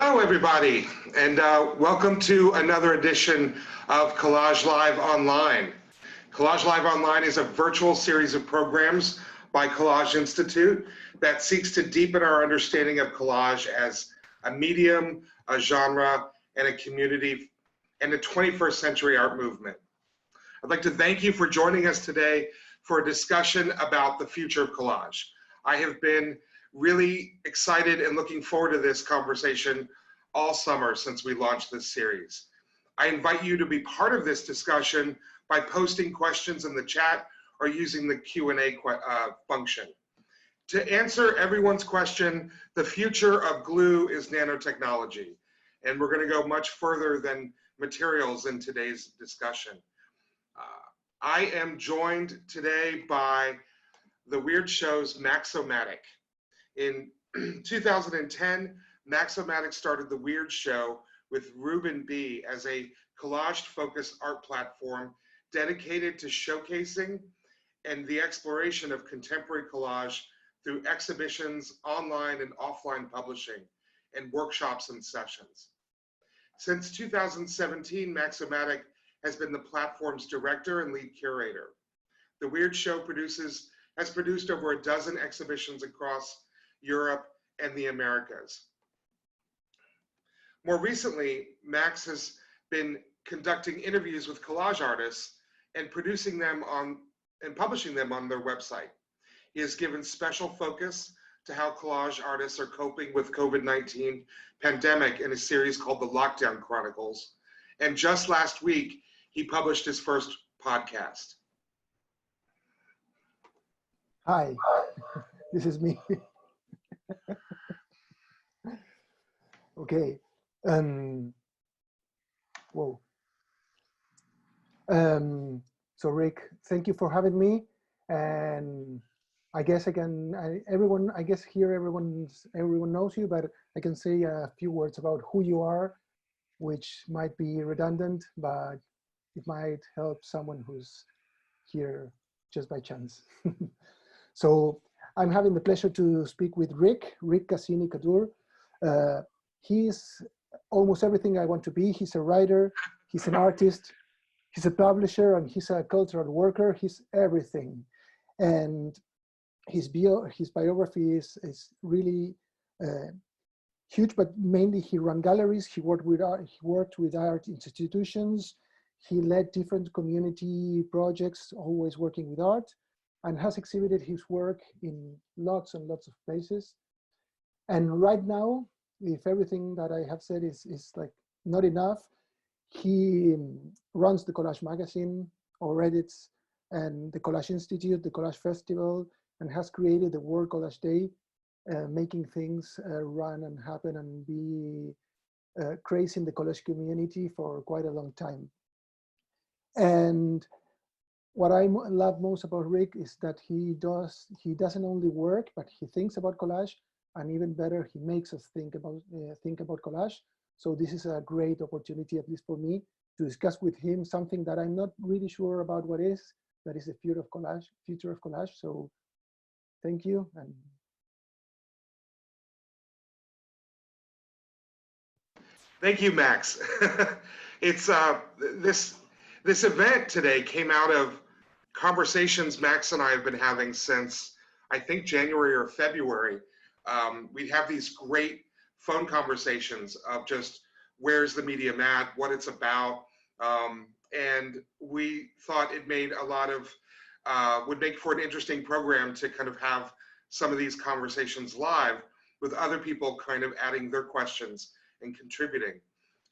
Hello, everybody, and welcome to another edition of Kolaj LIVE Online. Kolaj LIVE Online is a virtual series of programs by Collage Institute that seeks to deepen our understanding of collage as a medium, a genre, and a community, and a 21st century art movement. I'd like to thank you for joining us today for a discussion about the future of collage. I have been really excited and looking forward to this conversation all summer since we launched this series. I invite you to be part of this discussion by posting questions in the chat or using the Q&A function. To answer everyone's question, the future of glue is nanotechnology, and we're going to go much further than materials in today's discussion. I am joined today by the Weird Show's Maxomatic. In 2010, Maxomatic started the Weird Show with Ruben B. as a collage-focused art platform dedicated to showcasing and the exploration of contemporary collage through exhibitions, online and offline publishing, and workshops and sessions. Since 2017, Maxomatic has been the platform's director and lead curator. The Weird Show has produced over a dozen exhibitions across Europe and the Americas. More recently, Max has been conducting interviews with collage artists and producing them and publishing them on their website. He has given special focus to how collage artists are coping with COVID-19 pandemic in a series called The Lockdown Chronicles. And just last week, he published his first podcast. Hi, this is me. Okay. Whoa. So Rick, thank you for having me. And I guess everyone knows you, but I can say a few words about who you are, which might be redundant, but it might help someone who's here just by chance. So I'm having the pleasure to speak with Rick Cassini-Cadur. He's almost everything I want to be. He's a writer, he's an artist, he's a publisher, and he's a cultural worker. He's everything. And his biography is really huge, but mainly he ran galleries, he worked with art institutions, he led different community projects, always working with art, and has exhibited his work in lots and lots of places. And right now, if everything that I have said is like not enough, he runs the Collage magazine, or edits, and the Collage Institute, the Collage Festival, and has created the World Collage Day, making things run and happen and be crazy in the collage community for quite a long time. And what I love most about Rick is that he doesn't only work, but he thinks about collage, and even better, he makes us think about collage. So this is a great opportunity, at least for me, to discuss with him something that I'm not really sure about what is. That is the future of collage. So thank you. And thank you, Max. It's this event today came out of conversations Max and I have been having since I think January or February. We have these great phone conversations of just where's the medium at, what it's about, and we thought it made a lot of would make for an interesting program to kind of have some of these conversations live with other people kind of adding their questions and contributing.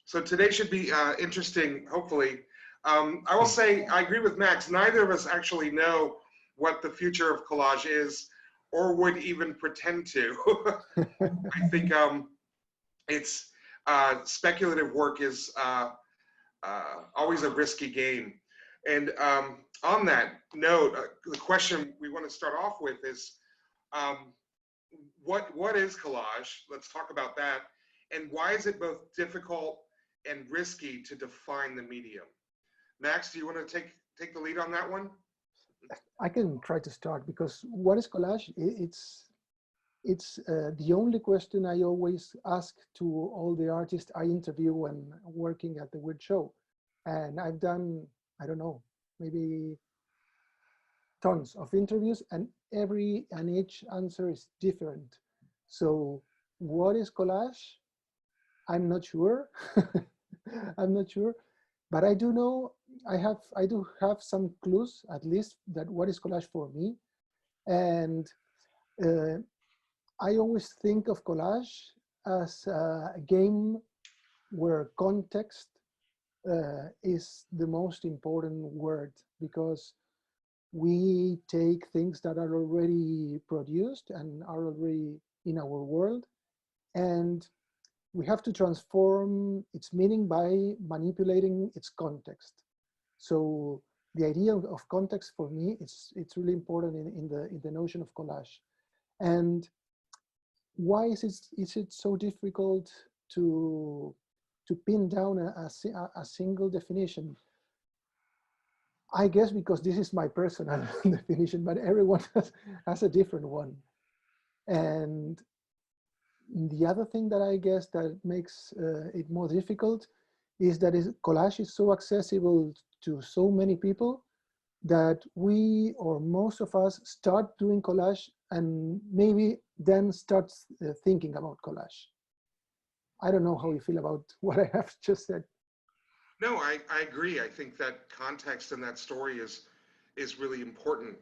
So today should be interesting, hopefully. I will say, I agree with Max, neither of us actually know what the future of collage is or would even pretend to. I think it's speculative work is always a risky game. And on that note, the question we want to start off with is, what is collage? Let's talk about that. And why is it both difficult and risky to define the medium? Max, do you want to take the lead on that one? I can try to start, because what is collage? it's the only question I always ask to all the artists I interview when working at the Weird Show. And I've done, I don't know, maybe tons of interviews, and each answer is different. So what is collage? I'm not sure. I'm not sure, but I do know, I do have some clues, at least, that what is collage for me. And I always think of collage as a game where context is the most important word, because we take things that are already produced and are already in our world, and we have to transform its meaning by manipulating its context. So the idea of context for me, it's really important in the notion of collage. And why is it so difficult to pin down a single definition? I guess because this is my personal definition, but everyone has a different one. And the other thing that I guess that makes it more difficult is that collage is so accessible to so many people that we, or most of us, start doing collage and maybe then start thinking about collage. I don't know how you feel about what I have just said. No, I agree. I think that context in that story is really important.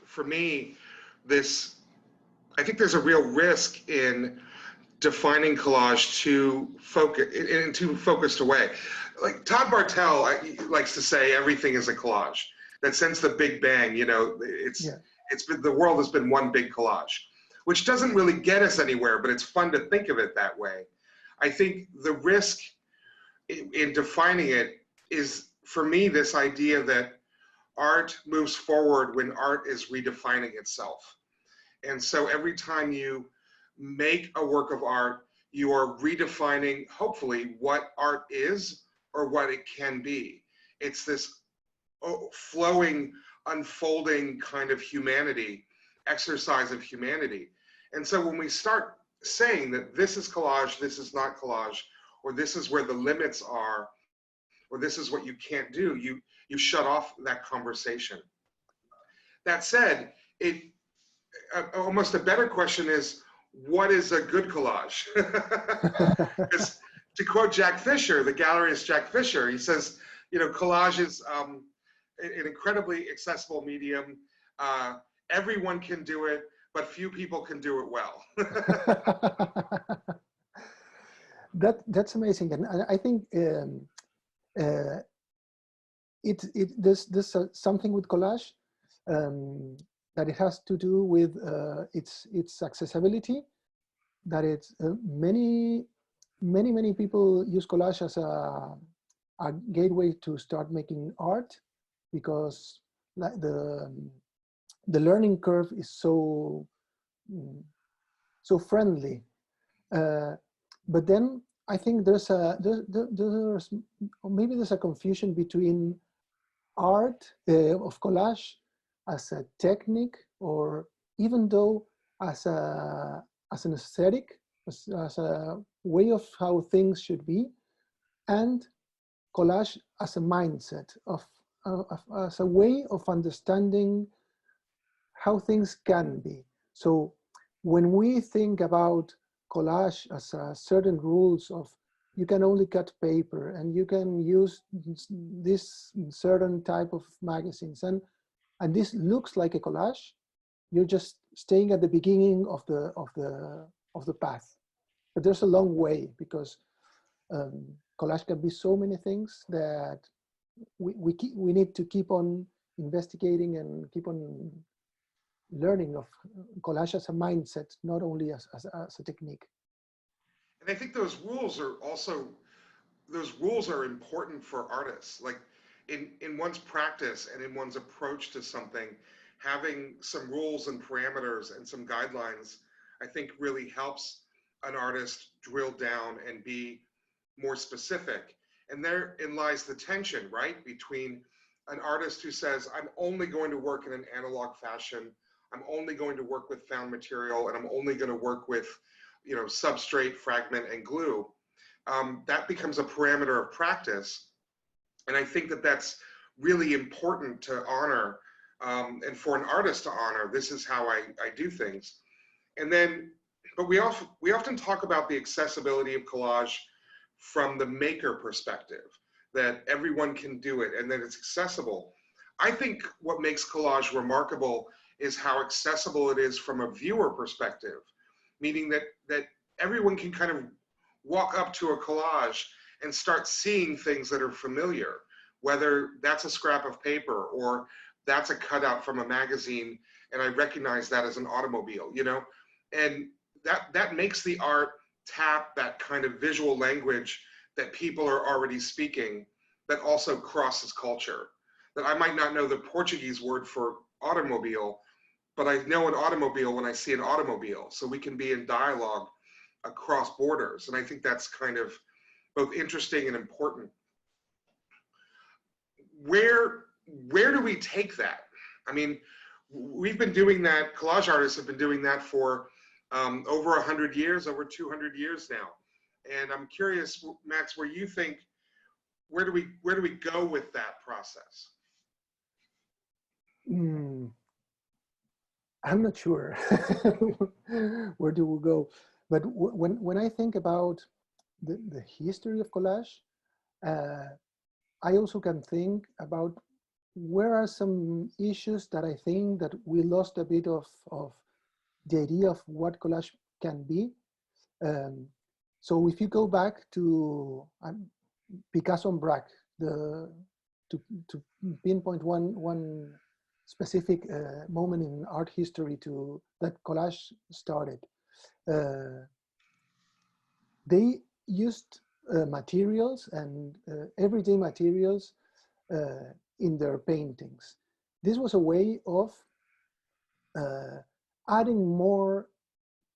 For me, I think there's a real risk in defining collage in too focused a way. Like Todd Bartel likes to say, everything is a collage. That since the Big Bang, the world has been one big collage, which doesn't really get us anywhere, but it's fun to think of it that way. I think the risk in defining it is, for me, this idea that art moves forward when art is redefining itself. And so every time you make a work of art, you are redefining, hopefully, what art is or what it can be. It's this flowing, unfolding kind of humanity, exercise of humanity. And so when we start saying that this is collage, this is not collage, or this is where the limits are, or this is what you can't do, you shut off that conversation. That said, almost a better question is, what is a good collage? Because to quote Jack Fisher, the galleryist Jack Fisher, he says, collage is an incredibly accessible medium. Everyone can do it, but few people can do it well. That's amazing, and I think there's something with collage that it has to do with its accessibility. That it's many people use collage as a gateway to start making art, because the learning curve is so friendly. But then I think there's maybe there's a confusion between art of collage as a technique, or even though as an aesthetic, as a way of how things should be, and collage as a mindset as a way of understanding how things can be. So when we think about collage as certain rules of, you can only cut paper and you can use this certain type of magazines, and this looks like a collage, you're just staying at the beginning of the path. But there's a long way, because collage can be so many things that we need to keep on investigating and keep on learning of collage as a mindset, not only as a technique. And I think those rules are important for artists. Like in one's practice and in one's approach to something, having some rules and parameters and some guidelines, I think really helps an artist drill down and be more specific. And therein lies the tension, right? Between an artist who says, I'm only going to work in an analog fashion, I'm only going to work with found material, and I'm only going to work with, you know, substrate, fragment, and glue. That becomes a parameter of practice. And I think that that's really important to honor, and for an artist to honor. This is how I do things. And then, but we often talk about the accessibility of collage from the maker perspective, that everyone can do it and that it's accessible. I think what makes collage remarkable is how accessible it is from a viewer perspective, meaning that everyone can kind of walk up to a collage and start seeing things that are familiar, whether that's a scrap of paper or that's a cutout from a magazine, and I recognize that as an automobile, you know? And that makes the art tap that kind of visual language that people are already speaking, that also crosses culture. That I might not know the Portuguese word for automobile, but I know an automobile when I see an automobile. So we can be in dialogue across borders. And I think that's kind of both interesting and important. Where do we take that? I mean, we've been doing that, collage artists have been doing that for over 100 years, over 200 years now. And I'm curious, Max, where you think, where do we go with that process? I'm not sure where do we go, but when I think about the history of collage, I also can think about where are some issues that I think that we lost a bit of the idea of what collage can be. So if you go back to Picasso and Braque, to pinpoint one specific moment in art history that collage started, they used materials and everyday materials in their paintings. This was a way of adding more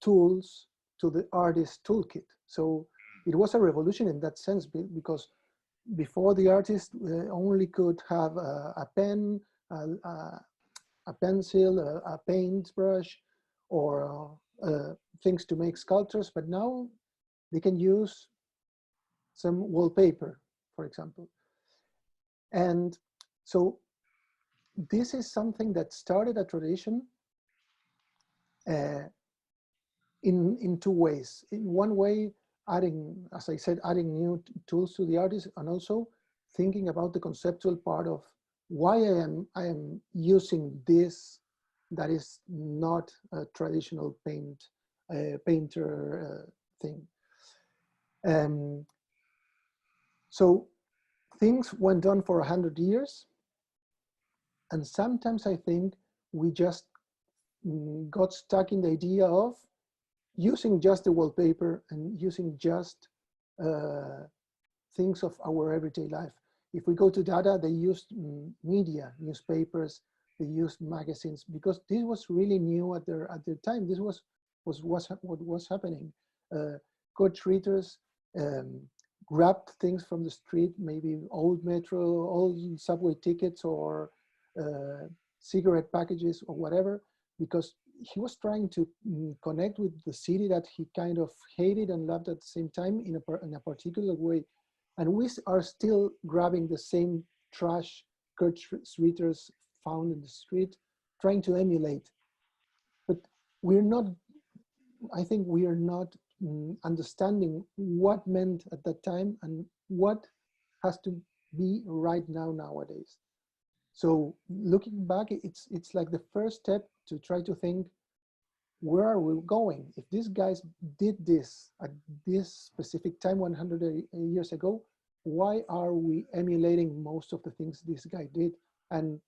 tools to the artist's toolkit. So it was a revolution in that sense, because before the artist only could have a pen, a pencil, a paintbrush, or things to make sculptures, but now they can use some wallpaper, for example. And so this is something that started a tradition in two ways. In one way, adding, as I said, adding new tools to the artist, and also thinking about the conceptual part of why I am using this that is not a traditional painter thing. So things went on for 100 years, and sometimes I think we just got stuck in the idea of using just the wallpaper and using just things of our everyday life. If we go to Dada, they used media, newspapers, they used magazines, because this was really new at their time. This was what was happening. Curators grabbed things from the street, maybe old metro, old subway tickets, or cigarette packages or whatever, because he was trying to connect with the city that he kind of hated and loved at the same time in a particular way. And we are still grabbing the same trash curators found in the street, trying to emulate. But we're not, I think we are not understanding what meant at that time and what has to be right now nowadays. So looking back, it's like the first step to try to think, where are we going? If these guys did this at this specific time 100 years ago, why are we emulating most of the things this guy did? And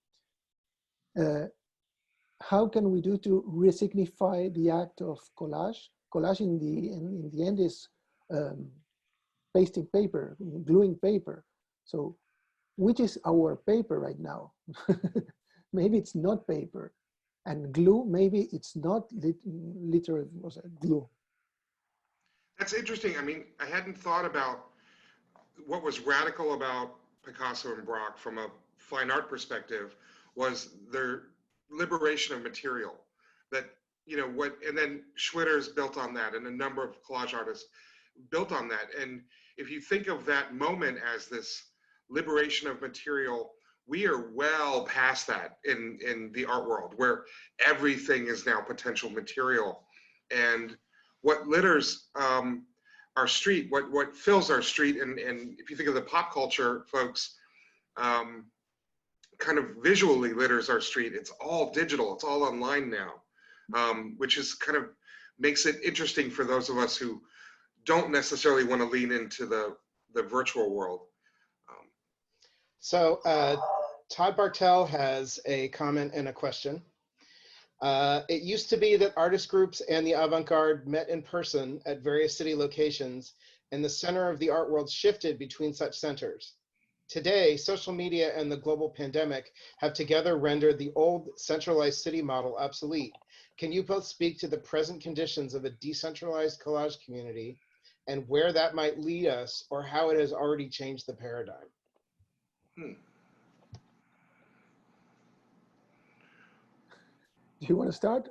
how can we do to resignify the act of collage? Collage in the end is pasting paper, gluing paper. So which is our paper right now? Maybe it's not paper. And glue, maybe it's not literally glue. That's interesting. I mean, I hadn't thought about what was radical about Picasso and Braque from a fine art perspective was their liberation of material. that, you know, and then Schwitter's built on that, and a number of collage artists built on that. And if you think of that moment as this liberation of material, we are well past that in the art world, where everything is now potential material. And what litters our street, what fills our street, and if you think of the pop culture folks, kind of visually litters our street. It's all digital, it's all online now, which is kind of makes it interesting for those of us who don't necessarily want to lean into the virtual world. So Todd Bartel has a comment and a question. It used to be that artist groups and the avant-garde met in person at various city locations, and the center of the art world shifted between such centers. Today, social media and the global pandemic have together rendered the old centralized city model obsolete. Can you both speak to the present conditions of a decentralized collage community and where that might lead us, or how it has already changed the paradigm? Do you want to start?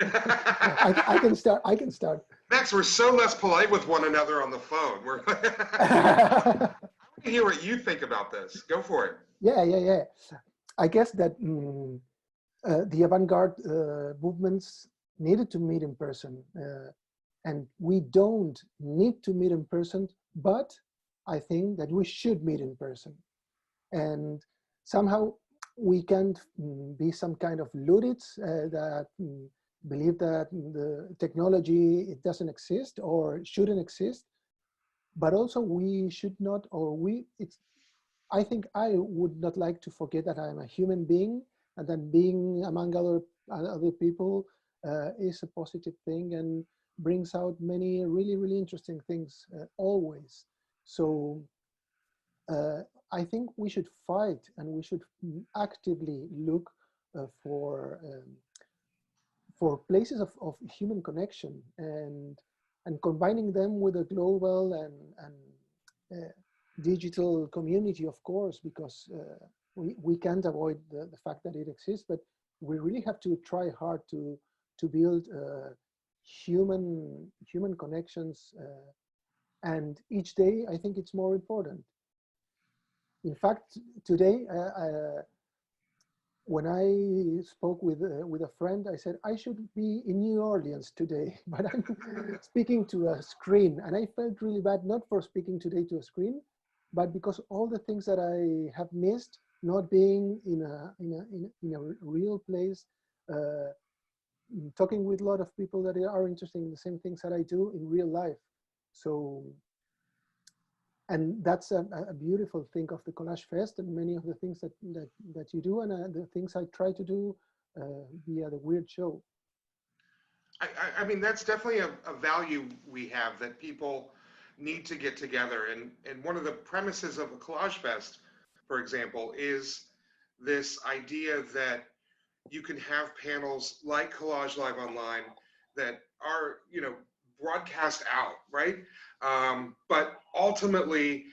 I can start. I can start. Max, we're so less polite with one another on the phone. I want to hear what you think about this. Go for it. Yeah. I guess that the avant-garde movements needed to meet in person, and we don't need to meet in person, but I think that we should meet in person. And somehow we can't be some kind of luddites that believe that the technology, it doesn't exist or shouldn't exist, but also we should not, I think I would not like to forget that I'm a human being, and that being among other people is a positive thing and brings out many really interesting things always. So I think we should fight, and we should actively look for places of human connection, and combining them with a global and digital community, of course, because we can't avoid the fact that it exists, but we really have to try hard to build human connections, and each day I think it's more important. In fact, today, when I spoke with a friend, I said, I should be in New Orleans today, but I'm speaking to a screen. And I felt really bad, not for speaking today to a screen, but because all the things that I have missed, not being in a real place, talking with a lot of people that are interested in the same things that I do in real life. So, and that's a beautiful thing of the Collage Fest, and many of the things that you do, and the things I try to do via the Weird Show. I mean, that's definitely a value we have, that people need to get together. And one of the premises of a Collage Fest, for example, is this idea that you can have panels like Kolaj LIVE Online that are, you know, broadcast out, right? But ultimately,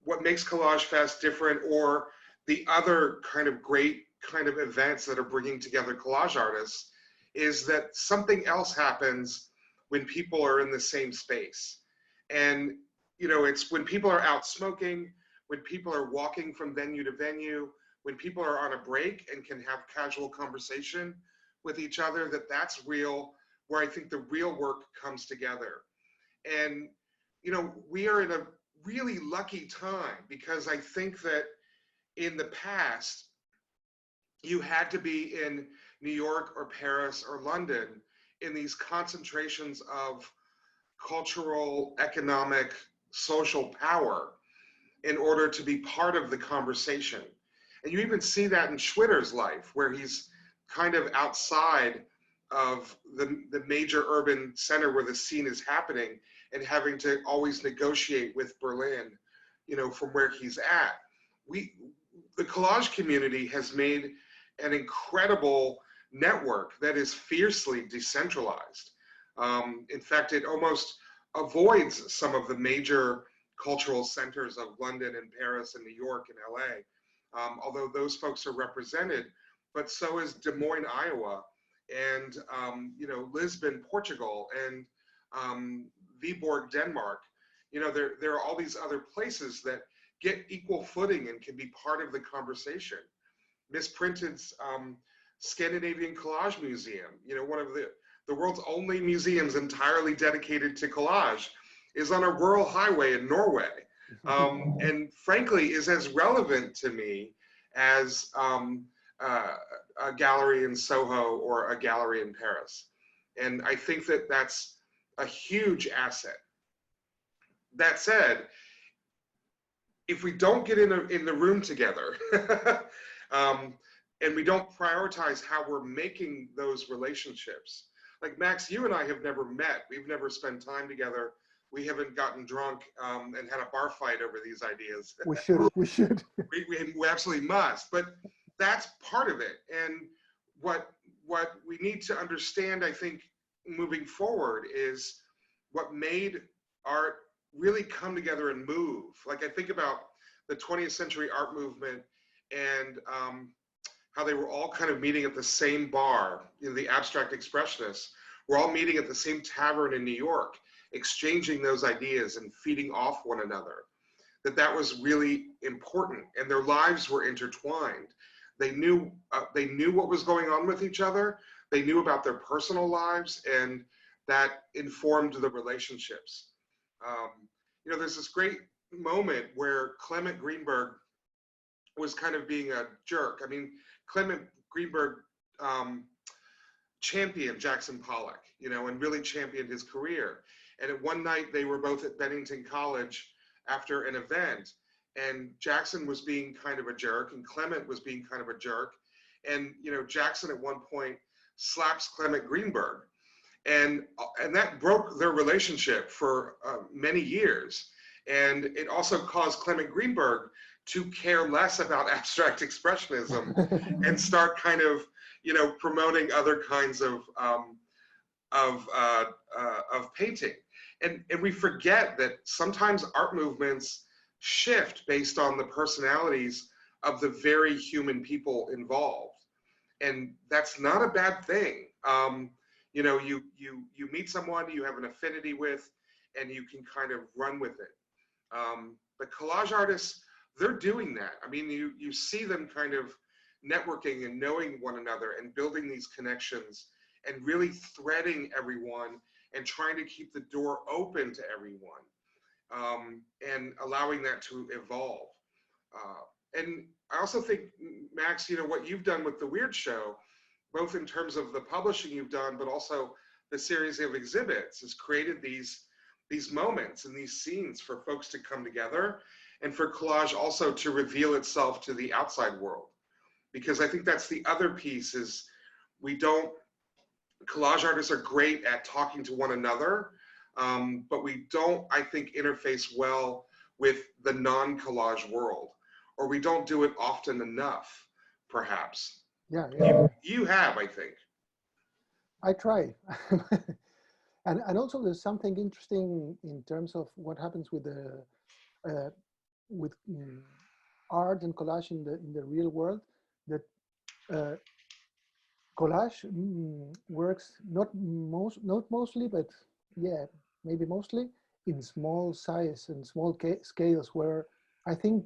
what makes Collage Fest different, or the other kind of great kind of events that are bringing together collage artists, is that something else happens when people are in the same space. And, you know, it's when people are out smoking, when people are walking from venue to venue, when people are on a break and can have casual conversation with each other, that's real, where I think the real work comes together. And, you know, we are in a really lucky time, because I think that in the past, you had to be in New York or Paris or London in these concentrations of cultural, economic, social power in order to be part of the conversation. And you even see that in Schwitter's life, where he's kind of outside of the major urban center where the scene is happening, and having to always negotiate with Berlin, you know, from where he's at. The collage community has made an incredible network that is fiercely decentralized. In fact, it almost avoids some of the major cultural centers of London and Paris and New York and LA, although those folks are represented, but so is Des Moines, Iowa, and Lisbon, Portugal, and Viborg, Denmark. There are all these other places that get equal footing and can be part of the conversation. Misprinted's Scandinavian Collage Museum, one of the world's only museums entirely dedicated to collage, is on a rural highway in Norway, and frankly is as relevant to me as a gallery in Soho or a gallery in Paris. And I think that that's a huge asset. That said, if we don't get in the room together and we don't prioritize how we're making those relationships, like Max, you and I have never met. We've never spent time together. We haven't gotten drunk and had a bar fight over these ideas. We should. We should. We absolutely must. But that's part of it. And what we need to understand, I think, moving forward is what made art really come together and move. Like I think about the 20th century art movement and how they were all kind of meeting at the same bar. The abstract expressionists were all meeting at the same tavern in New York, exchanging those ideas and feeding off one another. That was really important, and their lives were intertwined. They knew what was going on with each other. They knew about their personal lives, and that informed the relationships. There's this great moment where Clement Greenberg was kind of being a jerk. I mean, Clement Greenberg championed Jackson Pollock, and really championed his career. And at one night they were both at Bennington College after an event, and Jackson was being kind of a jerk and Clement was being kind of a jerk. And, Jackson at one point slaps Clement Greenberg, and that broke their relationship for many years. And it also caused Clement Greenberg to care less about abstract expressionism and start kind of, promoting other kinds of painting. And we forget that sometimes art movements shift based on the personalities of the very human people involved. And that's not a bad thing. You meet someone you have an affinity with, and you can kind of run with it. But collage artists, they're doing that. I mean, you see them kind of networking and knowing one another and building these connections and really threading everyone and trying to keep the door open to everyone, and allowing that to evolve. And I also think, Max, what you've done with the Weird Show, both in terms of the publishing you've done, but also the series of exhibits, has created these moments and these scenes for folks to come together, and for collage also to reveal itself to the outside world. Because I think that's the other piece is collage artists are great at talking to one another, but we don't, I think, interface well with the non-collage world, or we don't do it often enough, perhaps. Yeah. You have, I think. I try. And also there's something interesting in terms of what happens with the art and collage in the real world, that collage works not mostly, but yeah, maybe mostly in small size and small scales, where I think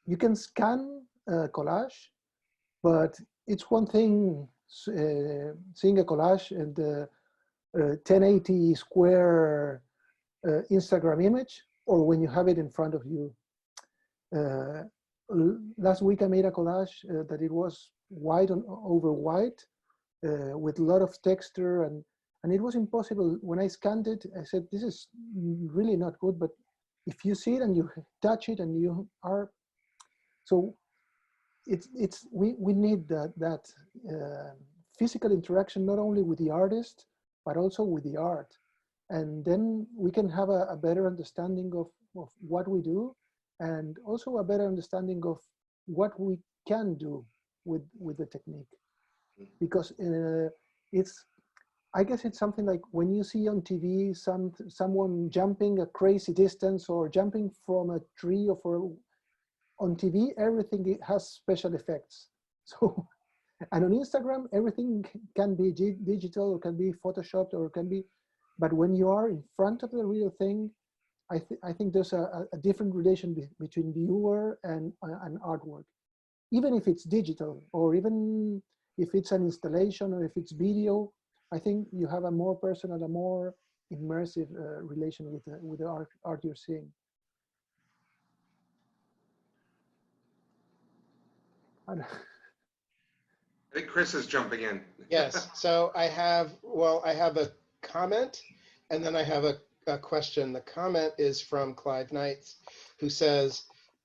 you can scan collage, but it's one thing seeing a collage and the 1080 square Instagram image, or when you have it in front of you. Last week I made a collage that it was white over white with a lot of texture, and it was impossible. When I scanned it, I said, this is really not good, but if you see it and you touch it and you are, so we need that physical interaction, not only with the artist, but also with the art. And then we can have a better understanding of what we do, and also a better understanding of what we can do with the technique. Because I guess it's something like when you see on TV someone jumping a crazy distance or jumping from a tree, or on TV, everything has special effects. So And on Instagram, everything can be digital, or can be photoshopped, or can be, but when you are in front of the real thing, I think there's a different relation between viewer and artwork. Even if it's digital, or even if it's an installation, or if it's video, I think you have a more personal, a more immersive relation with the art you're seeing. I think Chris is jumping in. Yes, so I have a comment, and then I have a question. The comment is from Clive Knights, who says,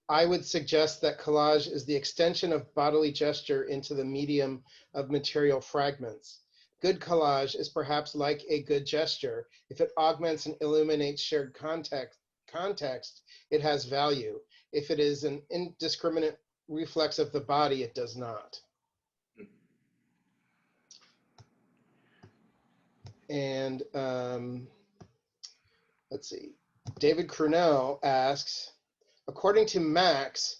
I would suggest that collage is the extension of bodily gesture into the medium of material fragments. Good collage is perhaps like a good gesture. If it augments and illuminates shared context, it has value. If it is an indiscriminate reflex of the body, it does not. And let's see, David Crunell asks, according to Max,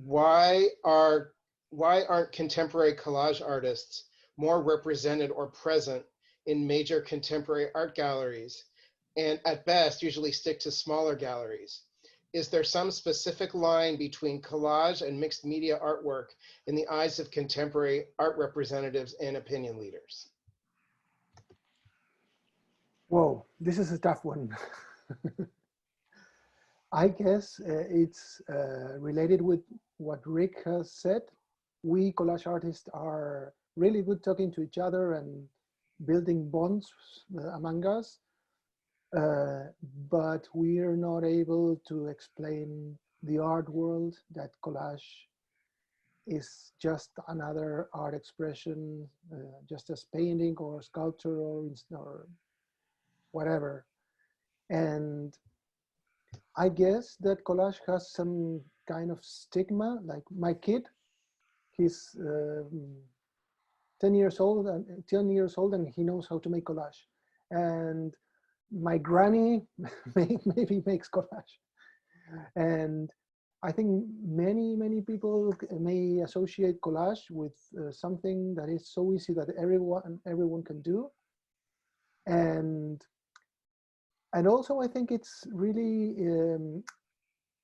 why aren't contemporary collage artists more represented or present in major contemporary art galleries, and at best usually stick to smaller galleries? Is there some specific line between collage and mixed media artwork in the eyes of contemporary art representatives and opinion leaders? Whoa, this is a tough one. I guess it's related with what Rick has said. We collage artists are really good talking to each other and building bonds among us, but we're not able to explain the art world, that collage is just another art expression, just as painting or sculpture or whatever. And I guess that collage has some kind of stigma. Like my kid, he's 10 years old, and he knows how to make collage. And my granny maybe makes collage. And I think many people may associate collage with something that is so easy that everyone can do. And also, I think it's really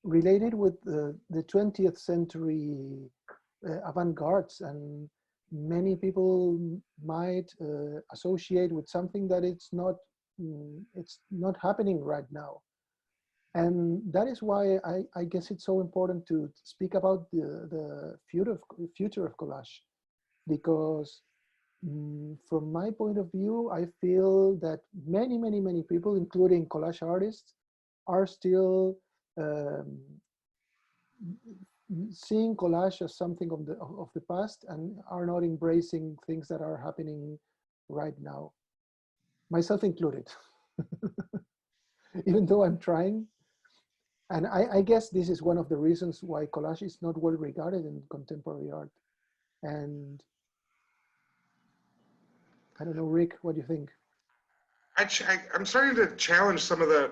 related with the 20th century avant-gardes, and many people might associate with something that it's not happening right now. And that is why I guess it's so important to speak about the future of collage, because from my point of view, I feel that many people, including collage artists, are still seeing collage as something of the past, and are not embracing things that are happening right now, myself included. Even though I'm trying. And I guess this is one of the reasons why collage is not well regarded in contemporary art. And I don't know, Rick, what do you think? I'm starting to challenge some of the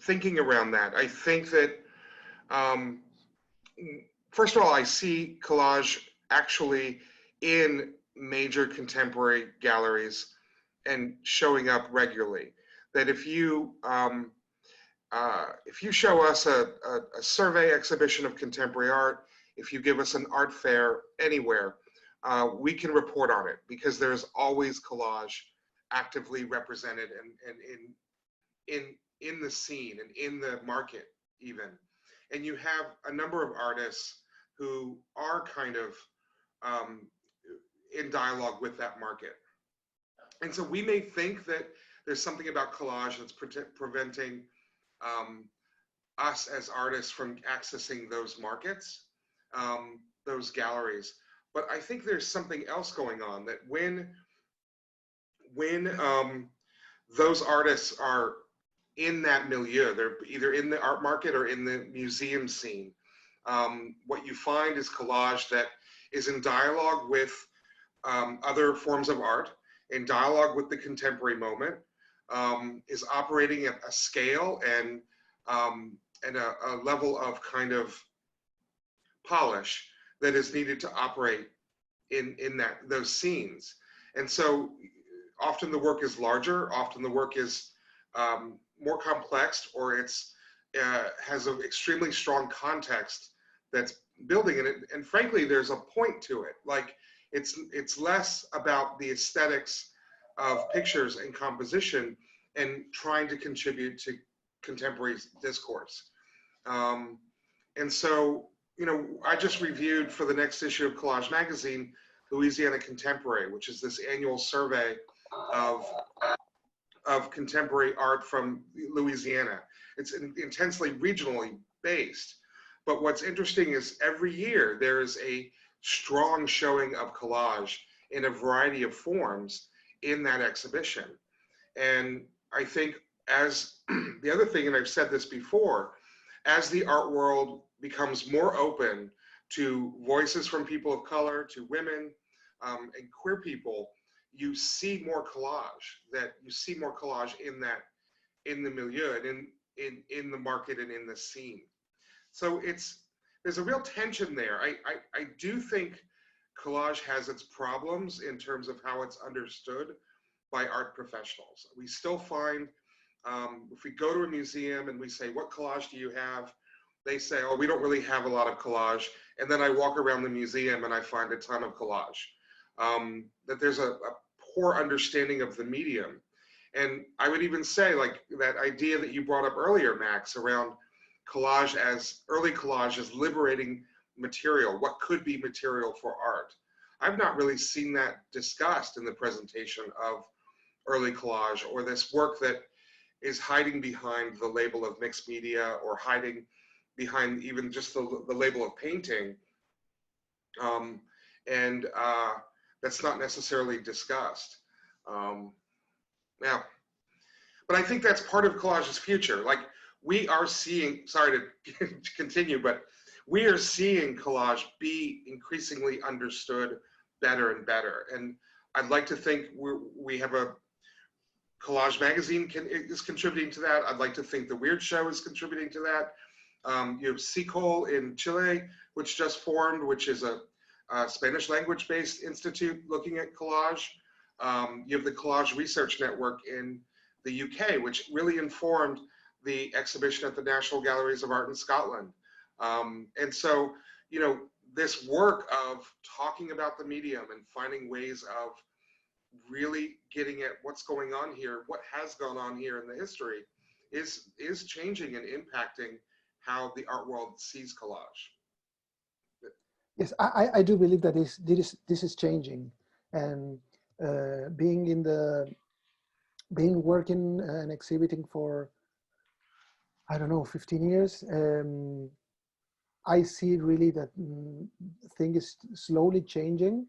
thinking around that. I think that, first of all, I see collage actually in major contemporary galleries and showing up regularly. That if you show us a survey exhibition of contemporary art, if you give us an art fair anywhere, we can report on it, because there's always collage actively represented and in the scene and in the market even. And you have a number of artists who are kind of in dialogue with that market. And so we may think that there's something about collage that's preventing us as artists from accessing those markets, those galleries. But I think there's something else going on, that when those artists are in that milieu, they're either in the art market or in the museum scene, what you find is collage that is in dialogue with other forms of art, in dialogue with the contemporary moment, is operating at a scale and a level of kind of polish that is needed to operate in those scenes. And so often the work is larger, often the work is more complex, or it's has an extremely strong context that's building in it. And frankly, there's a point to it. Like it's less about the aesthetics of pictures and composition and trying to contribute to contemporary discourse. And so, you know, I just reviewed for the next issue of Collage Magazine, Louisiana Contemporary, which is this annual survey of contemporary art from Louisiana. It's intensely regionally based. But what's interesting is every year there is a strong showing of collage in a variety of forms in that exhibition. And I think as the other thing, and I've said this before, as the art world becomes more open to voices from people of color, to women and queer people, you see more collage in that, in the milieu and in the market and in the scene. So there's a real tension there. I do think collage has its problems in terms of how it's understood by art professionals. We still find, if we go to a museum and we say, what collage do you have? They say, oh, we don't really have a lot of collage. And then I walk around the museum and I find a ton of collage. That there's a poor understanding of the medium. And I would even say, like, that idea that you brought up earlier, Max, around collage early collage as liberating material, what could be material for art. I've not really seen that discussed in the presentation of early collage, or this work that is hiding behind the label of mixed media, or hiding behind even just the label of painting. That's not necessarily discussed. Now, but I think that's part of collage's future. Like, we are seeing, sorry to continue, but we are seeing collage be increasingly understood better and better. And I'd like to think we have a Collage Magazine is contributing to that. I'd like to think the Weird Show is contributing to that. You have CICOL in Chile, which just formed, which is a Spanish language based institute looking at collage. You have the Collage Research Network in the UK, which really informed the exhibition at the National Galleries of Art in Scotland. And so, you know, this work of talking about the medium and finding ways of really getting at what's going on here, what has gone on here in the history, is changing and impacting how the art world sees collage. Yes, I do believe that this is changing, and working and exhibiting for, I don't know, 15 years, I see really that thing is slowly changing,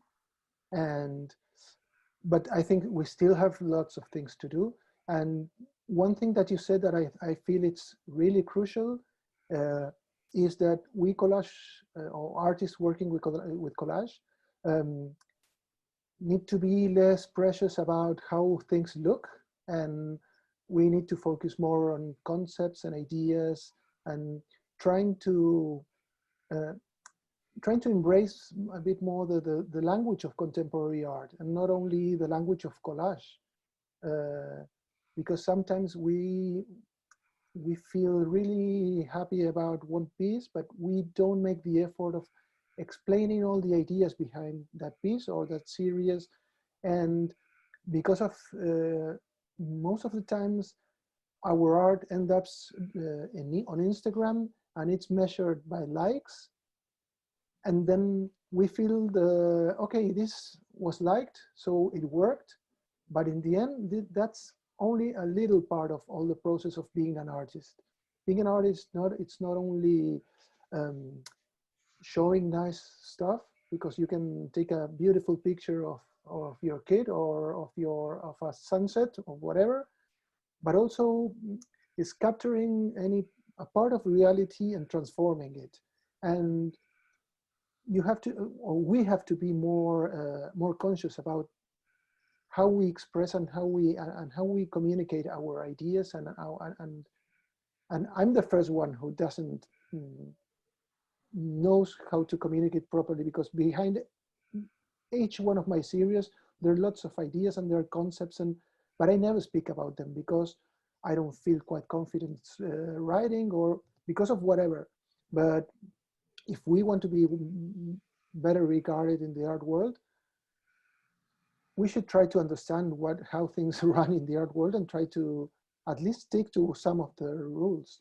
but I think we still have lots of things to do. And one thing that you said that I feel it's really crucial is that we collage, or artists working with collage, need to be less precious about how things look, and we need to focus more on concepts and ideas, and trying to embrace a bit more the language of contemporary art, and not only the language of collage, because sometimes we feel really happy about one piece, but we don't make the effort of explaining all the ideas behind that piece or that series. And because of most of the times our art ends up on Instagram, and it's measured by likes, and then we feel okay, this was liked, so it worked. But in the end, that's only a little part of all the process of being an artist. Being an artist, it's not only showing nice stuff, because you can take a beautiful picture of your kid, or of a sunset or whatever, but also is capturing a part of reality and transforming it. And you have to, or we have to be more conscious about how we express and how we communicate our ideas, and I'm the first one who doesn't knows how to communicate properly, because behind each one of my series, there are lots of ideas and there are concepts, but I never speak about them because I don't feel quite confident writing or because of whatever. But if we want to be better regarded in the art world, we should try to understand how things run in the art world and try to at least stick to some of the rules.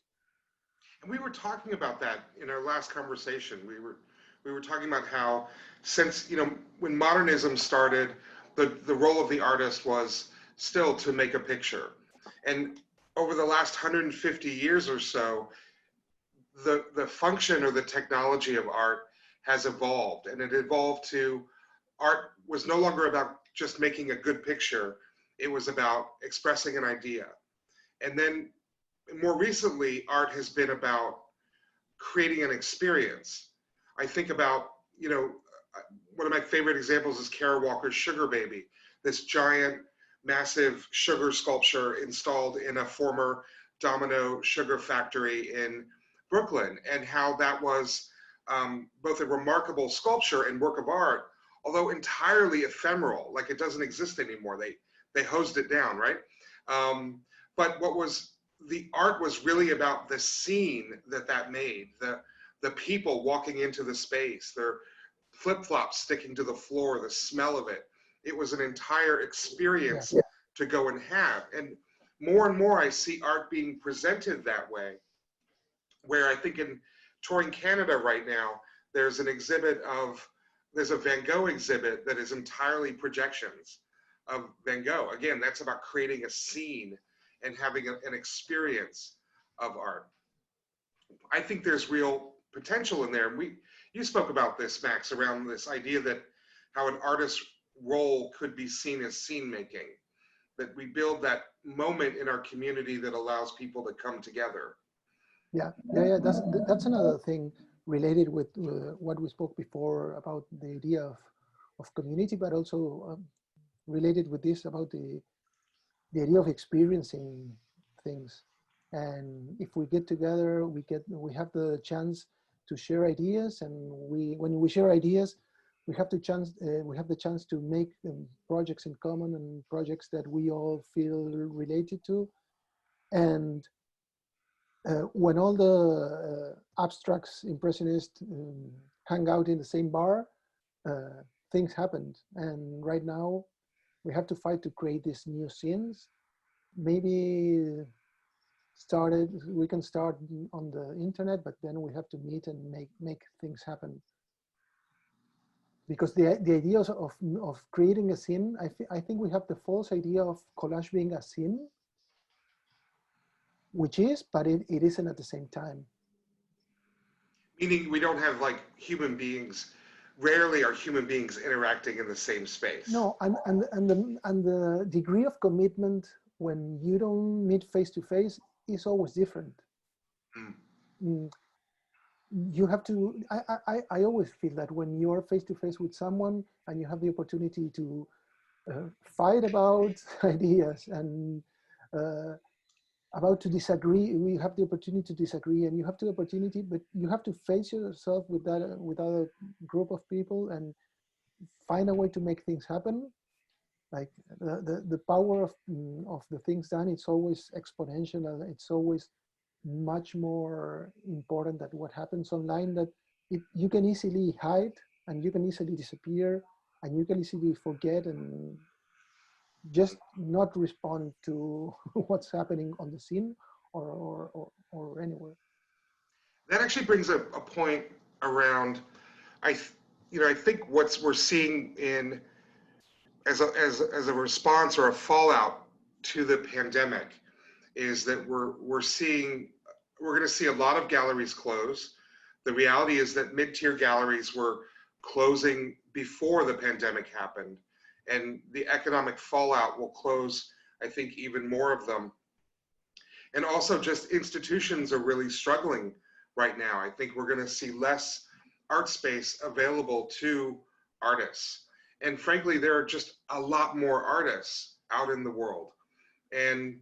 And we were talking about that in our last conversation. We were talking about how, since, you know, when modernism started, the role of the artist was still to make a picture. And over the last 150 years or so, the function or the technology of art has evolved, and it evolved to art was no longer about just making a good picture. It was about expressing an idea. And then more recently, art has been about creating an experience. I think about, you know, one of my favorite examples is Kara Walker's Sugar Baby, this giant, massive sugar sculpture installed in a former Domino sugar factory in Brooklyn, and how that was both a remarkable sculpture and work of art, although entirely ephemeral, like it doesn't exist anymore. They hosed it down, right? But the art was really about the scene that made, the people walking into the space, their flip-flops sticking to the floor, the smell of it. It was an entire experience to go and have. And more I see art being presented that way, where I think in touring Canada right now, there's a Van Gogh exhibit that is entirely projections of Van Gogh. Again, that's about creating a scene and having an experience of art. I think there's real potential in there. You spoke about this, Max, around this idea that how an artist's role could be seen as scene making, that we build that moment in our community that allows people to come together. Yeah. That's another thing related with what we spoke before about the idea of community, but also related with this about the idea of experiencing things. And if we get together, we have the chance to share ideas, and when we share ideas, we have the chance to make projects in common and projects that we all feel related to. And when all the abstracts, impressionists hang out in the same bar, things happened. And right now, we have to fight to create these new scenes. Maybe we can start on the internet, but then we have to meet and make things happen. Because the ideas of creating a scene, I think we have the false idea of collage being a scene, which is, but it isn't at the same time. Meaning we don't have like human beings, rarely are human beings interacting in the same space. No, and the degree of commitment when you don't meet face to face is always different. You have to, I always feel that when you're face to face with someone and you have the opportunity to fight about ideas and about to disagree, we have the opportunity to disagree, and you have the opportunity, but you have to face yourself with other group of people and find a way to make things happen. Like the power of the things done, it's always exponential. It's always much more important than what happens online, that you can easily hide and you can easily disappear and you can easily forget and just not respond to what's happening on the scene or anywhere. That actually brings a point around, I think we're seeing in as a response or a fallout to the pandemic is that we're going to see a lot of galleries close. The reality is that mid-tier galleries were closing before the pandemic happened, and the economic fallout will close, I think, even more of them. And also just institutions are really struggling right now. I think we're going to see less art space available to artists. And frankly, there are just a lot more artists out in the world. And,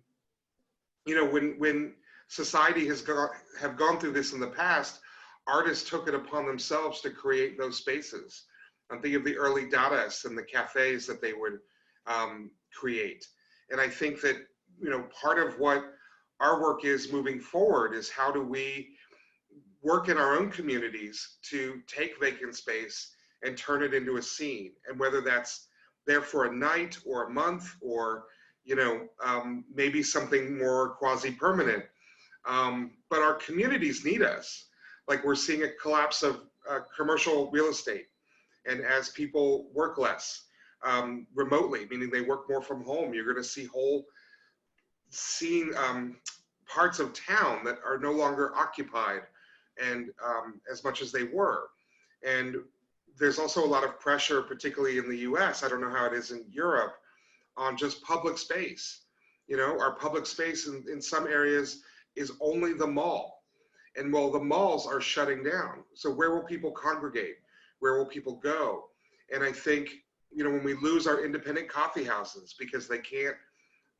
you know, when society have gone through this in the past, artists took it upon themselves to create those spaces. I'm thinking of the early Dadaists and the cafes that they would create. And I think that, you know, part of what our work is moving forward is how do we work in our own communities to take vacant space and turn it into a scene. And whether that's there for a night or a month or, you know, maybe something more quasi-permanent. But our communities need us. Like we're seeing a collapse of commercial real estate. And as people work less remotely, meaning they work more from home, you're gonna see whole scene parts of town that are no longer occupied and as much as they were. And there's also a lot of pressure, particularly in the US, I don't know how it is in Europe, on just public space. You know, our public space in some areas is only the mall. And well, the malls are shutting down. So where will people congregate? Where will people go? And I think, you know, when we lose our independent coffee houses because they can't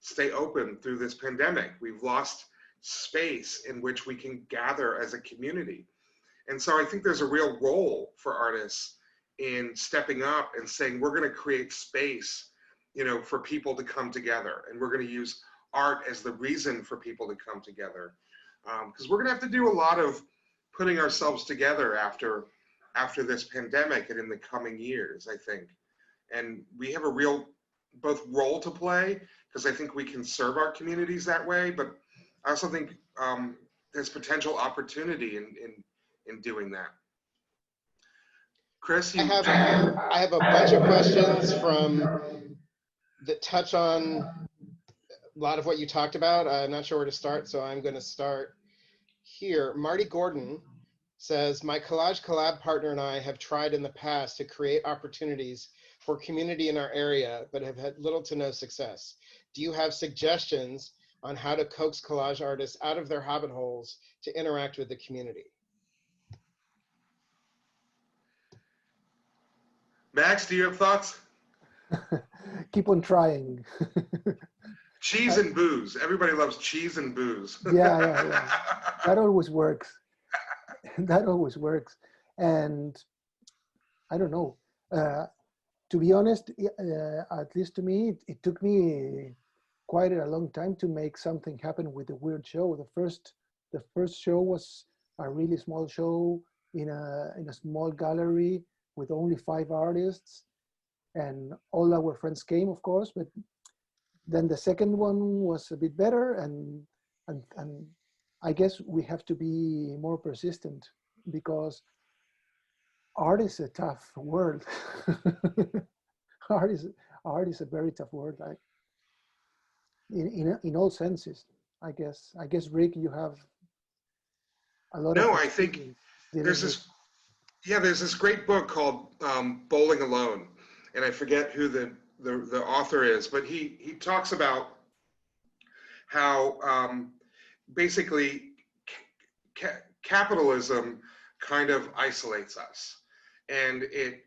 stay open through this pandemic, we've lost space in which we can gather as a community. And so I think there's a real role for artists in stepping up and saying, we're going to create space, you know, for people to come together. And we're going to use art as the reason for people to come together. Because we're going to have to do a lot of putting ourselves together after this pandemic and in the coming years, I think. And we have a real both role to play, because I think we can serve our communities that way, but I also think there's potential opportunity in doing that. Chris, I have a bunch of questions that touch on a lot of what you talked about. I'm not sure where to start, so I'm going to start here. Marty Gordon says, my Collage Collab partner and I have tried in the past to create opportunities for community in our area, but have had little to no success. Do you have suggestions on how to coax collage artists out of their habit holes to interact with the community? Max, do you have thoughts? Keep on trying. Cheese and booze. Everybody loves cheese and booze. Yeah. That always works. That always works. And I don't know. To be honest, at least to me, it took me quite a long time to make something happen with the weird show. The first show was a really small show in a small gallery with only 5 artists, and all our friends came, of course. But then the second one was a bit better, and I guess we have to be more persistent, because art is a tough world. Art is a very tough world. In all senses, I guess. Rick, you have a lot of. No, I think there's this great book called Bowling Alone, and I forget who the author is, but he talks about how basically capitalism kind of isolates us, and it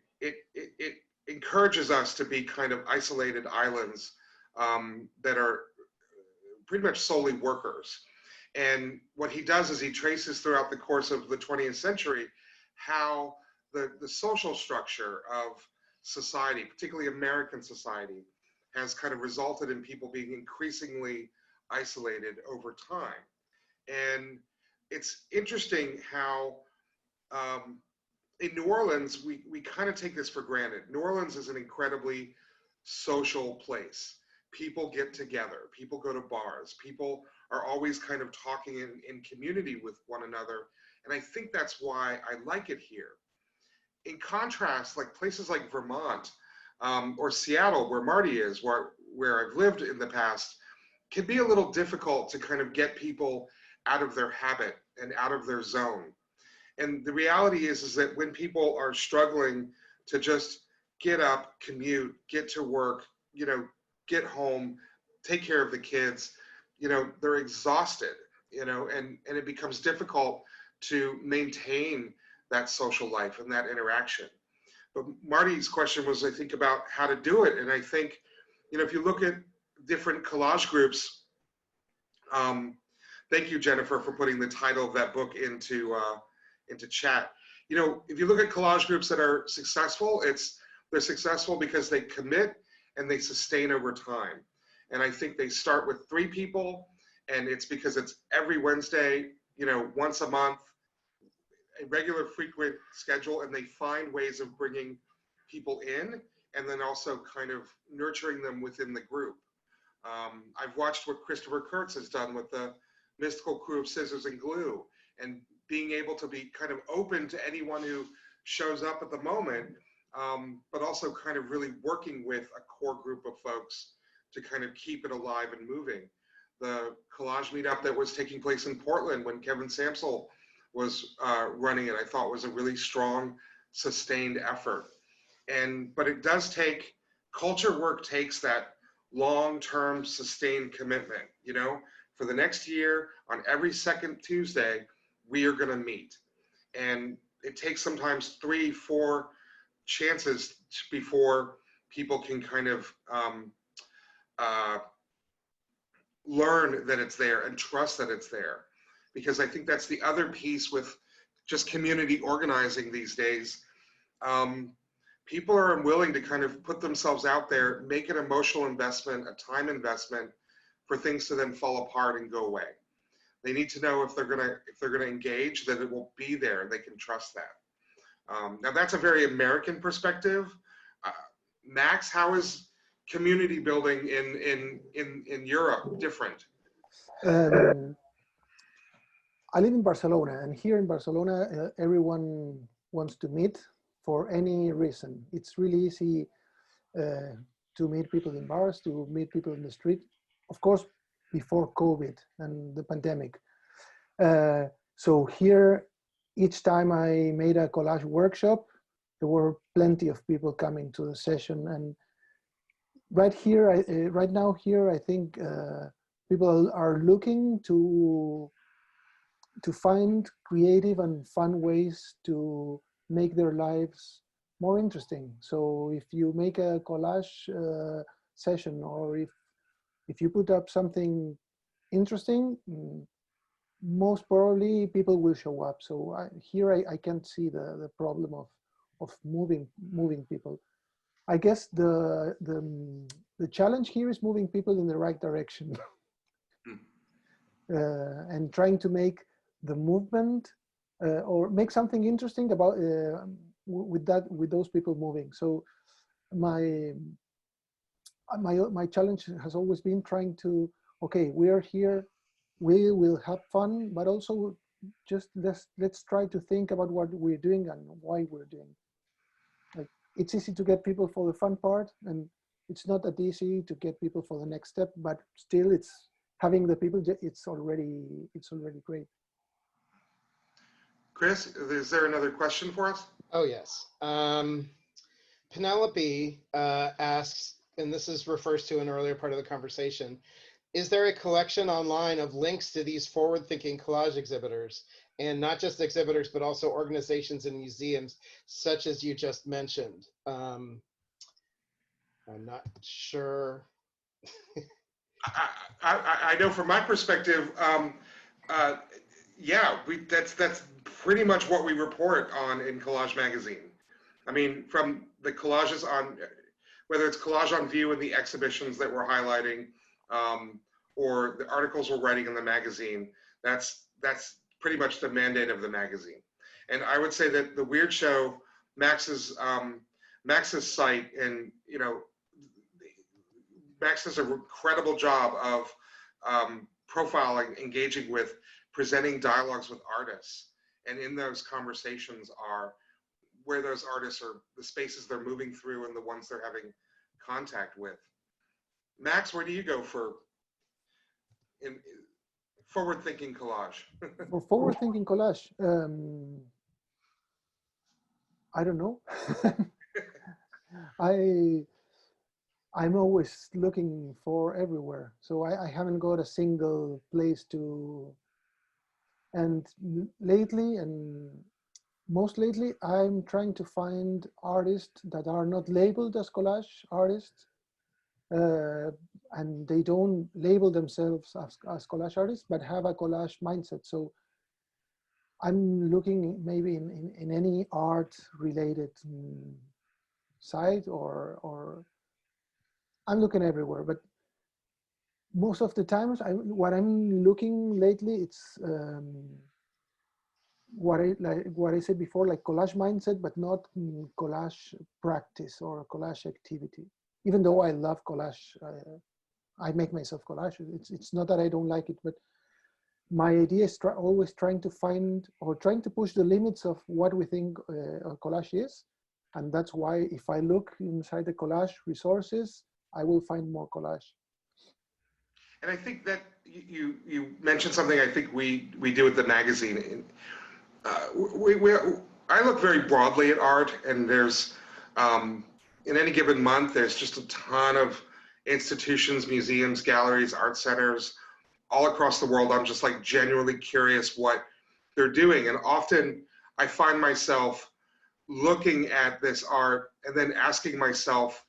encourages us to be kind of isolated islands that are pretty much solely workers. And what he does is he traces throughout the course of the 20th century how the social structure of society, particularly American society, has kind of resulted in people being increasingly isolated over time. And it's interesting how in New Orleans, we kind of take this for granted. New Orleans is an incredibly social place. People get together, people go to bars, people are always kind of talking in community with one another. And I think that's why I like it here. In contrast, like places like Vermont or Seattle, where Marty is, where I've lived in the past, can be a little difficult to kind of get people out of their habit and out of their zone. And the reality is that when people are struggling to just get up, commute, get to work, you know, get home, take care of the kids, you know, they're exhausted, you know, and it becomes difficult to maintain that social life and that interaction. But Marty's question was, I think, about how to do it. And I think, you know, if you look at different collage groups, thank you, Jennifer, for putting the title of that book into chat. you know, if you look at collage groups that are successful, they're successful because they commit and they sustain over time. And I think they start with 3 people, and it's because it's every Wednesday, you know, once a month, a regular frequent schedule, and they find ways of bringing people in and then also kind of nurturing them within the group. I've watched what Christopher Kurtz has done with the Mystical Crew of Scissors and Glue, and being able to be kind of open to anyone who shows up at the moment, but also kind of really working with a core group of folks to kind of keep it alive and moving. The collage meetup that was taking place in Portland when Kevin Samsel was running it, I thought was a really strong, sustained effort. But it does take, culture work takes that long-term sustained commitment. You know, for the next year, on every second Tuesday, we are going to meet. And it takes sometimes 3-4 chances before people can kind of learn that it's there and trust that it's there. Because I think that's the other piece with just community organizing these days. People are unwilling to kind of put themselves out there, make an emotional investment, a time investment for things to then fall apart and go away. They need to know if they're gonna engage, that it will be there and they can trust that. Now that's a very American perspective. Max, how is community building in Europe different? I live in Barcelona, and here in Barcelona, everyone wants to meet for any reason. It's really easy to meet people in bars, to meet people in the street. Of course, before COVID and the pandemic. So here, each time I made a collage workshop, there were plenty of people coming to the session. And right here, right now here, I think people are looking to find creative and fun ways to make their lives more interesting. So if you make a collage session, or if you put up something interesting, most probably people will show up. So here I can't see the problem of moving people. I guess the challenge here is moving people in the right direction. And trying to make the movement or make something interesting about with those people moving. So my challenge has always been trying to, okay, we are here, we will have fun, but also just let's try to think about what we're doing and why we're doing. Like, it's easy to get people for the fun part, and it's not that easy to get people for the next step, but still it's having the people, it's already great. Chris, is there another question for us? Oh, yes. Penelope asks, and this refers to an earlier part of the conversation, is there a collection online of links to these forward-thinking collage exhibitors, and not just exhibitors, but also organizations and museums, such as you just mentioned? I'm not sure. I know from my perspective, yeah, that's pretty much what we report on in Collage Magazine. I mean, from the collages on, whether it's Collage on View and the exhibitions that we're highlighting, or the articles we're writing in the magazine, that's pretty much the mandate of the magazine. And I would say that the Weird Show, Max's site, and you know, Max does an incredible job of profiling, engaging with, presenting dialogues with artists. And in those conversations are where those artists are, the spaces they're moving through and the ones they're having contact with. Max, where do you go for in forward-thinking collage? For forward-thinking collage, I don't know. I'm always looking for everywhere. So I haven't got a single place to, and lately, and most lately, I'm trying to find artists that are not labeled as collage artists, and they don't label themselves as collage artists, but have a collage mindset. So I'm looking maybe in any art related site or I'm looking everywhere, but most of the times what I'm looking lately, it's what I said before, like collage mindset, but not collage practice or collage activity. Even though I love collage, I make myself collage. It's not that I don't like it, but my idea is always trying to find or trying to push the limits of what we think a collage is. And that's why if I look inside the collage resources, I will find more collage. And I think that you mentioned something I think we do at the magazine. I look very broadly at art, and there's in any given month, there's just a ton of institutions, museums, galleries, art centers all across the world. I'm just like genuinely curious what they're doing. And often I find myself looking at this art and then asking myself,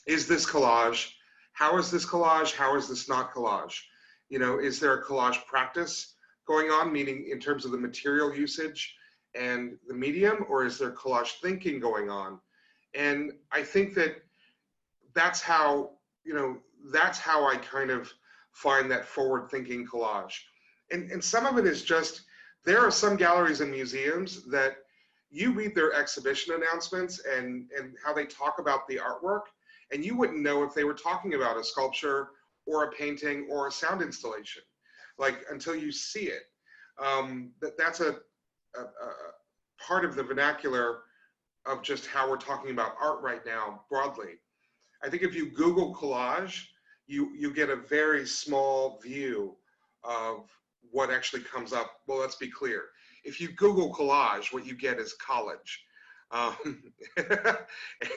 is this collage? How is this collage? How is this not collage? You know, is there a collage practice going on, meaning in terms of the material usage and the medium, or is there collage thinking going on? And I think that that's how, you know, that's how I kind of find that forward thinking collage. And some of it is just, there are some galleries and museums that you read their exhibition announcements and how they talk about the artwork, and you wouldn't know if they were talking about a sculpture or a painting or a sound installation, like until you see it. That's a part of the vernacular of just how we're talking about art right now broadly. I think if you Google collage, you get a very small view of what actually comes up. Well, let's be clear. If you Google collage, what you get is college.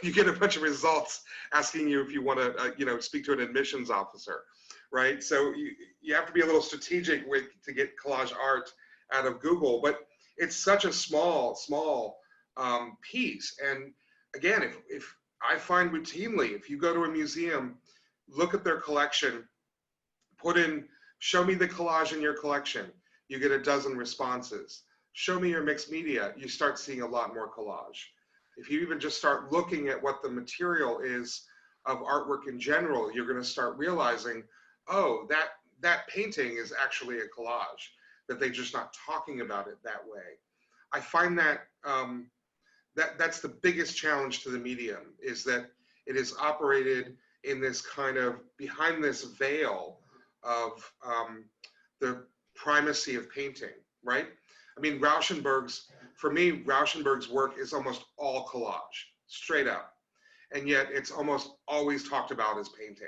You get a bunch of results asking you if you want to, you know, speak to an admissions officer, right? So you have to be a little strategic to get collage art out of Google, but it's such a small piece. And again, if I find routinely, if you go to a museum, look at their collection, put in, show me the collage in your collection, you get a dozen responses. Show me your mixed media, you start seeing a lot more collage. If you even just start looking at what the material is of artwork in general, you're going to start realizing, oh, that painting is actually a collage, that they're just not talking about it that way. I find that that's the biggest challenge to the medium, is that it is operated in this kind of, behind this veil of the primacy of painting, right? I mean, for me, Rauschenberg's work is almost all collage, straight up. And yet it's almost always talked about as painting.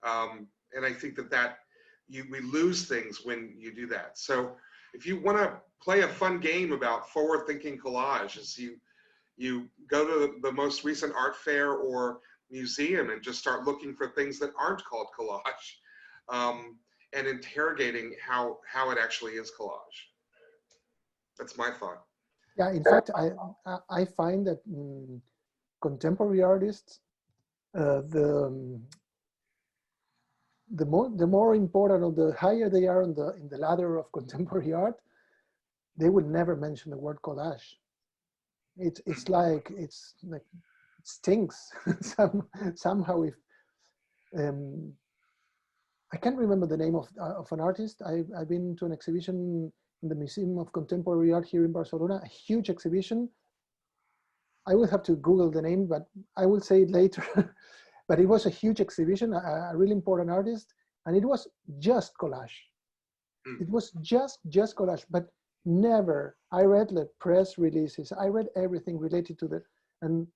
And I think that we lose things when you do that. So if you want to play a fun game about forward-thinking collage, is you go to the most recent art fair or museum and just start looking for things that aren't called collage, and interrogating how it actually is collage. That's my thought. Yeah, in fact, I find that contemporary artists, the more important, or the higher they are in the ladder of contemporary art, they would never mention the word collage. It's like it stinks somehow. If I can't remember the name of an artist. I've been to an exhibition in the Museum of Contemporary Art here in Barcelona, a huge exhibition. I will have to Google the name, but I will say it later. But it was a huge exhibition, a really important artist, and it was just collage. It was just collage, but never. I read the press releases. I read everything related to that, and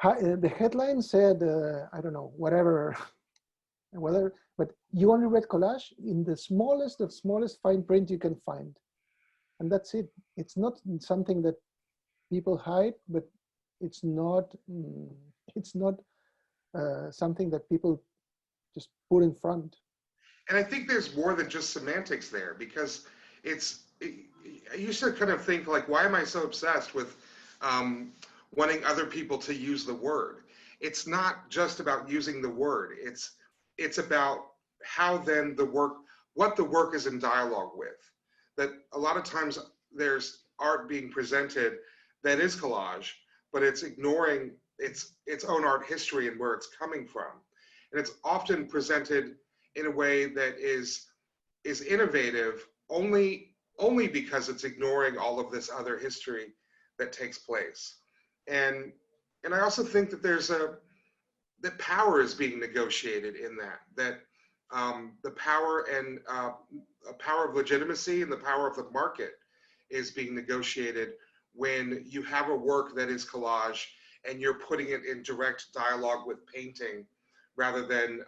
the headline said, I don't know, whatever, but you only read collage in the smallest of smallest fine print you can find, and that's it. It's not something that people hide, but it's not something that people just put in front. And I think there's more than just semantics there, because I used to kind of think, like, why am I so obsessed with wanting other people to use the word? It's not just about using the word. It's about how then what the work is in dialogue with. that a lot of times there's art being presented that is collage, but it's ignoring its own art history and where it's coming from. And it's often presented in a way that is innovative only because it's ignoring all of this other history that takes place. And I also think that that power is being negotiated in that the power and a power of legitimacy and the power of the market is being negotiated when you have a work that is collage and you're putting it in direct dialogue with painting rather than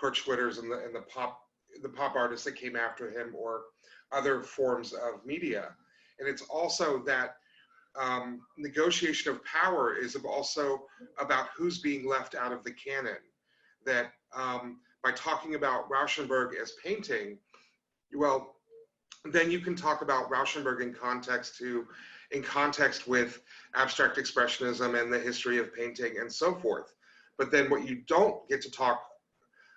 Kurt Schwitter's and the pop artists that came after him or other forms of media. And it's also that negotiation of power is also about who's being left out of the canon. That by talking about Rauschenberg as painting, well, then you can talk about Rauschenberg in context with abstract expressionism and the history of painting and so forth. But then what you don't get to talk,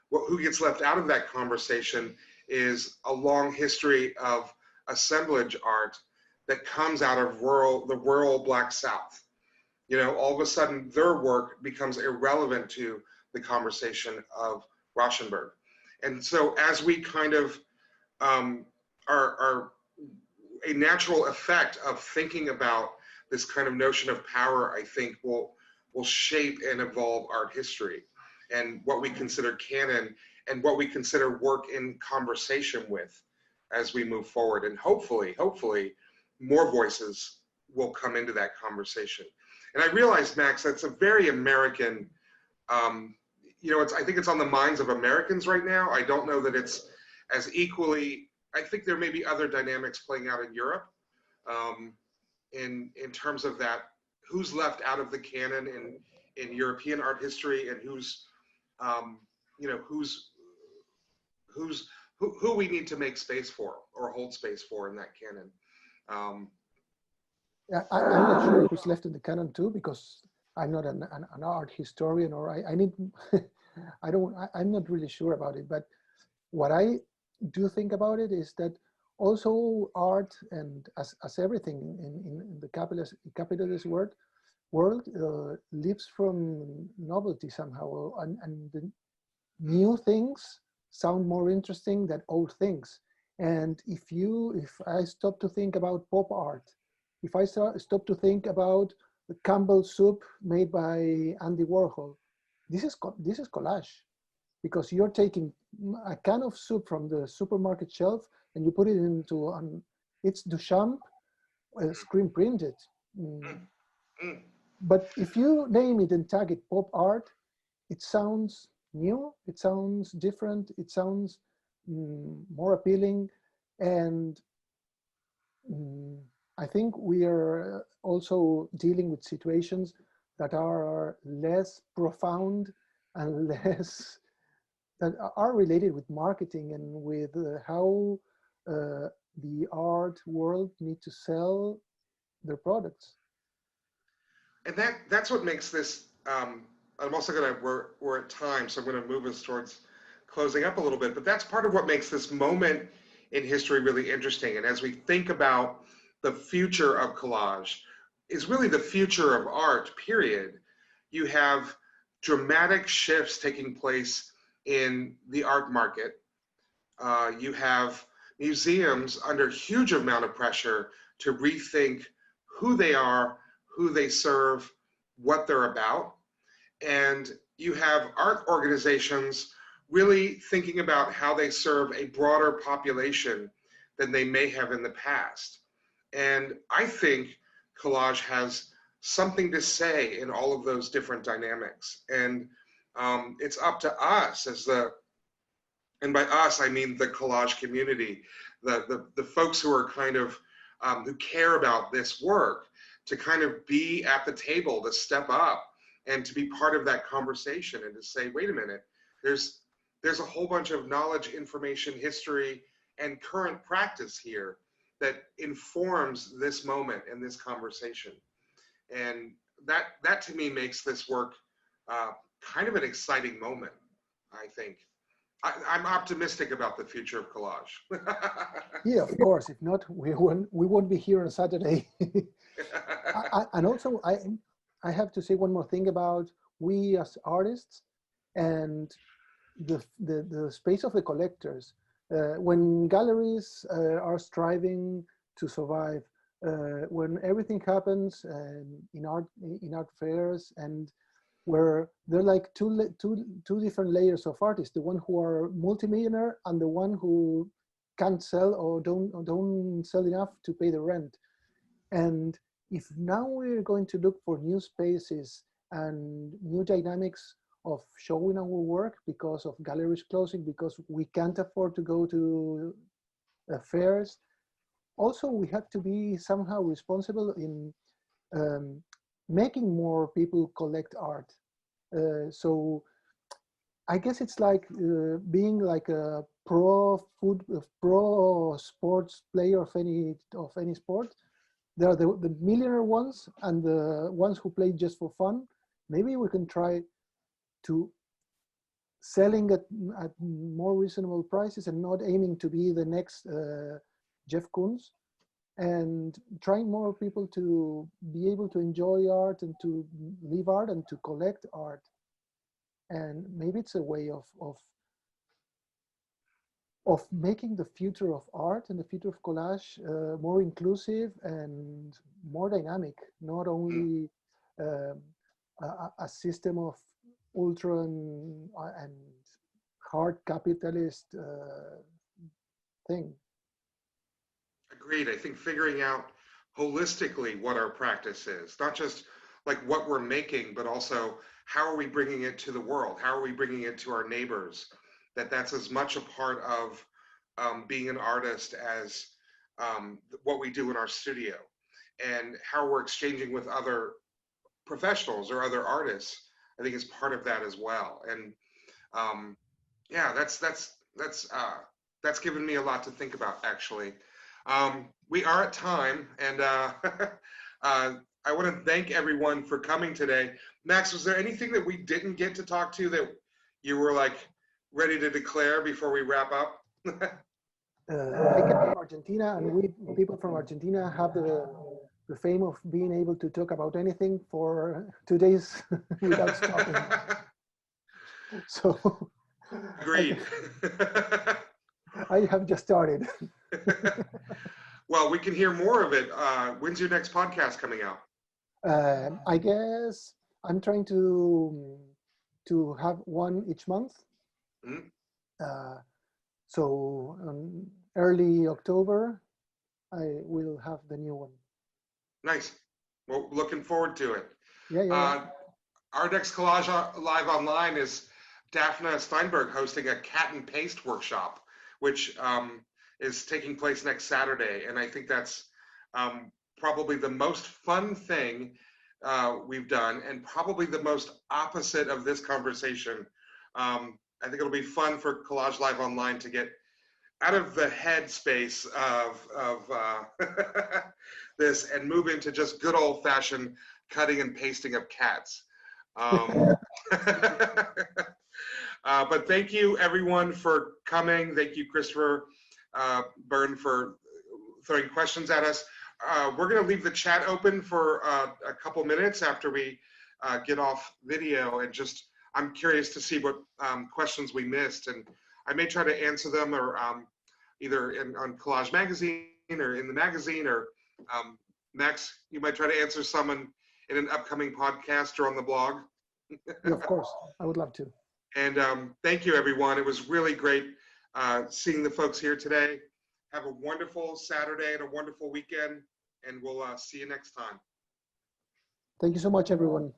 who gets left out of that conversation is a long history of assemblage art that comes out of the rural Black South. You know, all of a sudden their work becomes irrelevant to the conversation of Rauschenberg. And so as we kind of are a natural effect of thinking about this kind of notion of power, I think will shape and evolve art history and what we consider canon and what we consider work in conversation with as we move forward. And hopefully more voices will come into that conversation. And I realize, Max, that's a very American, you know, I think it's on the minds of Americans right now. I don't know that it's as equally, I think there may be other dynamics playing out in Europe in terms of that, who's left out of the canon in European art history and who's, you know, who we need to make space for or hold space for in that canon. Yeah, I'm not sure who's left in the canon too, because I'm not an art historian, or I need, I'm not really sure about it. But what I do think about it is that also art, and as everything in the capitalist world lives from novelty somehow, and the new things sound more interesting than old things. And if I stop to think about pop art, if I stop to think about the Campbell soup made by Andy Warhol, this is collage, because you're taking a can of soup from the supermarket shelf and you put it into it's Duchamp screen printed. But if you name it and tag it pop art, it sounds new, it sounds different, it sounds more appealing. And I think we are also dealing with situations that are less profound and less, that are related with marketing and with how the art world need to sell their products. And that's what makes this, I'm also we're at time, so I'm gonna move us towards closing up a little bit, but that's part of what makes this moment in history really interesting. And as we think about the future of collage, is really the future of art, period. You have dramatic shifts taking place in the art market. You have museums under huge amount of pressure to rethink who they are, who they serve, what they're about. And you have art organizations really thinking about how they serve a broader population than they may have in the past. And I think collage has something to say in all of those different dynamics. And it's up to us and by us, I mean the collage community, the folks who are kind of, who care about this work, to kind of be at the table, to step up and to be part of that conversation and to say, wait a minute, there's a whole bunch of knowledge, information, history, and current practice here that informs this moment and this conversation. And that to me makes this work kind of an exciting moment, I think. I'm optimistic about the future of collage. Yeah, of course. If not, we won't be here on Saturday. And also, I have to say one more thing about we as artists and the space of the collectors. When galleries are striving to survive, when everything happens in art fairs, and where they're like two different layers of artists, the one who are multimillionaire and the one who can't sell or don't sell enough to pay the rent. And if now we're going to look for new spaces and new dynamics of showing our work because of galleries closing, because we can't afford to go to fairs, also we have to be somehow responsible in making more people collect art. So I guess it's like being like a pro sports player of any sport. There are the millionaire ones and the ones who play just for fun. Maybe we can try to selling at more reasonable prices and not aiming to be the next Jeff Koons, and trying more people to be able to enjoy art and to live art and to collect art. And maybe it's a way of making the future of art and the future of collage more inclusive and more dynamic, not only a system of ultra and hard capitalist thing. Agreed. I think figuring out holistically what our practice is, not just like what we're making, but also how are we bringing it to the world? How are we bringing it to our neighbors? That's as much a part of being an artist as what we do in our studio, and how we're exchanging with other professionals or other artists. I think is part of that as well. And yeah, that's given me a lot to think about, actually. We are at time, and I want to thank everyone for coming today. Max, was there anything that we didn't get to talk to that you were like ready to declare before we wrap up? I come from Argentina, and we people from Argentina have the fame of being able to talk about anything for 2 days without stopping. So Agreed. I have just started. Well, we can hear more of it. When's your next podcast coming out? I guess I'm trying to have one each month. Mm-hmm. So early October, I will have the new one. Nice. Well, looking forward to it. Yeah. Our next Kolaj Live Online is Daphne Steinberg hosting a cat and paste workshop, which is taking place next Saturday. And I think that's probably the most fun thing we've done, and probably the most opposite of this conversation. I think it'll be fun for Kolaj Live Online to get out of the head space of this and move into just good old fashioned cutting and pasting of cats. But thank you everyone for coming. Thank you, Christopher Byrne, for throwing questions at us. We're going to leave the chat open for a couple minutes after we get off video, and just I'm curious to see what questions we missed, and I may try to answer them, or either on Collage Magazine or in the magazine, or Max, you might try to answer some in an upcoming podcast or on the blog. Yeah, of course, I would love to. And thank you, everyone. It was really great seeing the folks here today. Have a wonderful Saturday and a wonderful weekend, and we'll see you next time. Thank you so much, everyone.